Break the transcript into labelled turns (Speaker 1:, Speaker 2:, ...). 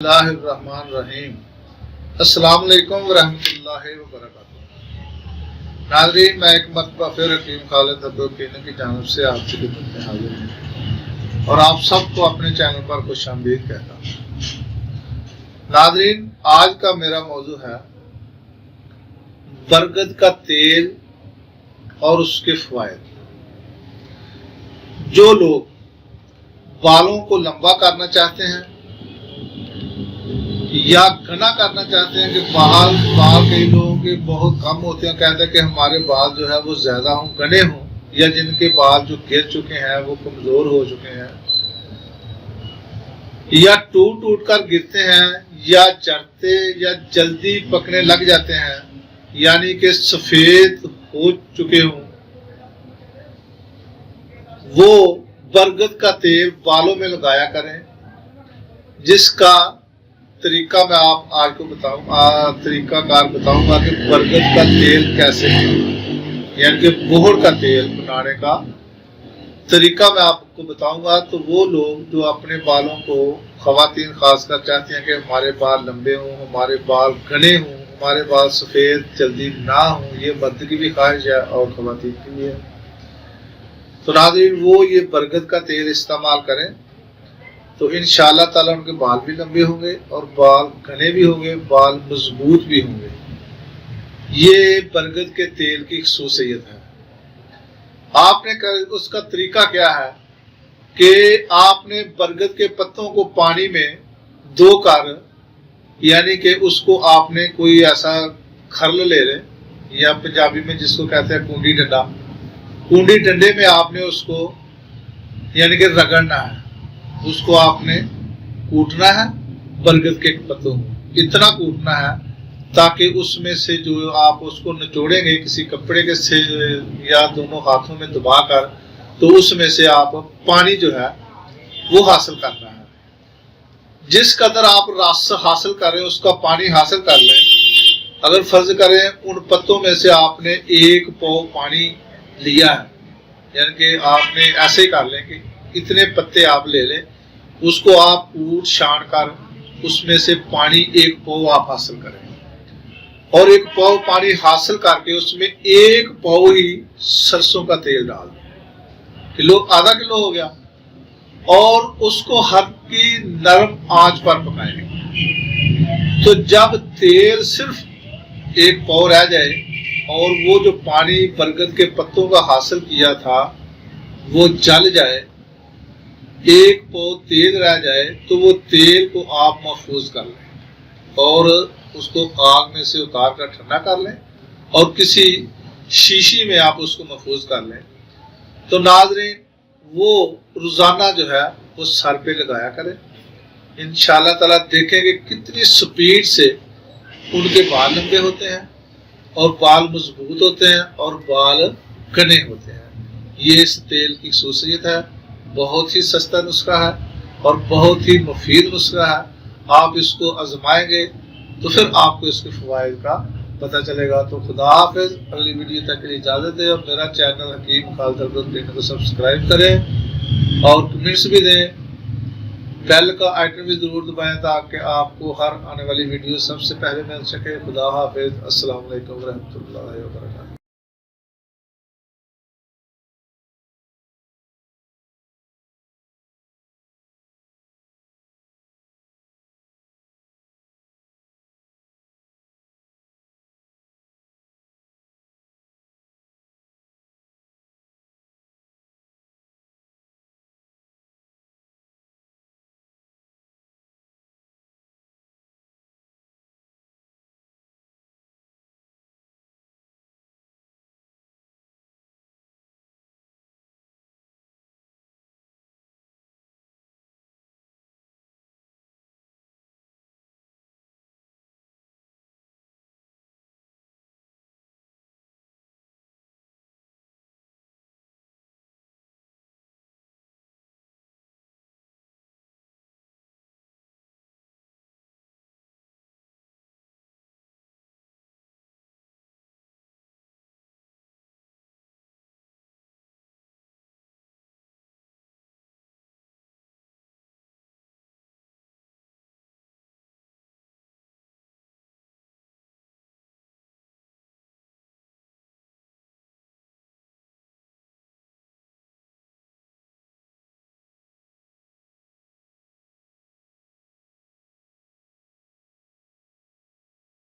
Speaker 1: बिस्मिल्लाहिर्रहमानिर्रहीम। अस्सलाम वालेकुम वरहमतुल्लाहि वबरकातुहू। नाज़रीन, मैं एक मरतबा फिर हकीम खालिद अब्दुल की जानिब से आपकी खिदमत में हाजिर हूँ और आप सबको अपने चैनल पर खुशामदीद कहता हूँ। नाज़रीन, आज का मेरा मौजू है बरगद का तेल और उसके फ़वाइद। जो लोग बालों को लंबा करना चाहते हैं या घना करना चाहते हैं कि बाल कई लोगों के बहुत कम होते हैं, कहते हैं कि हमारे बाल जो है वो ज्यादा हों, घने हों, या जिनके बाल जो गिर चुके हैं वो कमजोर हो चुके हैं या टूट टूट कर गिरते हैं या झड़ते या जल्दी पकने लग जाते हैं, यानी कि सफेद हो चुके हों, वो बरगद का तेल बालों में लगाया करें। जिसका तरीका मैं आप आज को तरीकाकार बताऊंगा कि बरगद का तेल कैसे, यानी कि बोहड़ का तेल बनाने का तरीका मैं आपको बताऊंगा। तो वो लोग जो अपने बालों को, खवातीन खासकर चाहती हैं कि हमारे बाल लंबे हों, हमारे बाल घने हों, हमारे बाल सफ़ेद जल्दी ना हों, ये मर्द की भी ख्वाहिश है और खवातीन की भी है। तो नाज़रीन, वो ये बरगद का तेल इस्तेमाल करें तो इंशाअल्लाह ताला उनके बाल भी लंबे होंगे और बाल घने भी होंगे, बाल मजबूत भी होंगे। ये बरगद के तेल की खसूसियत है। आपने उसका तरीका क्या है कि आपने बरगद के पत्तों को पानी में धोकर, यानी कि उसको आपने कोई ऐसा खरल ले लें, या पंजाबी में जिसको कहते हैं कूंडी डंडा, कूंडी डंडे में आपने उसको यानी कि रगड़ना है, उसको आपने कूटना है। बरगद के पत्तों को इतना कूटना है ताकि उसमें से जो आप उसको निचोड़ेंगे किसी कपड़े के से या दोनों हाथों में दबाकर, तो उसमें से आप पानी जो है वो हासिल करना है। जिस कदर आप रस हासिल कर रहे हैं उसका पानी हासिल कर लें। अगर फर्ज करें उन पत्तों में से आपने एक पाव पानी लिया है, यानी कि आपने ऐसे ही कर लें कि इतने पत्ते आप ले लें, उसको आप कूट छान कर उसमें से पानी एक पाव आप हासिल करें और एक पाव पानी हासिल करके उसमें एक पाव ही सरसों का तेल डाल दें, आधा किलो हो गया, और उसको हल्की नरम आंच पर पकाएंगे। तो जब तेल सिर्फ एक पाव रह जाए और वो जो पानी बरगद के पत्तों का हासिल किया था वो जल जाए, एक पाव तेल रह जाए, तो वो तेल को आप महफूज कर लें और उसको आग में से उतार कर ठंडा कर लें और किसी शीशी में आप उसको महफूज कर लें। तो नाज़रीन, वो रोजाना जो है वो सर पे लगाया करें। इंशाअल्लाह ताला देखेंगे कितनी स्पीड से उनके बाल लंबे होते हैं और बाल मजबूत होते हैं और बाल घने होते हैं। ये इस तेल की खसूसियत है। बहुत ही सस्ता नुस्खा है और बहुत ही मुफीद नुस्खा है। आप इसको आजमाएंगे तो फिर आपको इसके फ़वाइद का पता चलेगा। तो खुदा हाफिज़। अगली वीडियो तक के लिए इजाज़त दें और मेरा चैनल हकीम खालिद अब्दुल को सब्सक्राइब करें और कमेंट्स भी दें। बेल का आइकन भी ज़रूर दबाएं ताकि आपको हर आने वाली वीडियो सबसे पहले मिल सके। खुदा हाफिज़। अस्सलाम वालेकुम रहमतुल्लाहि व बरकातहू।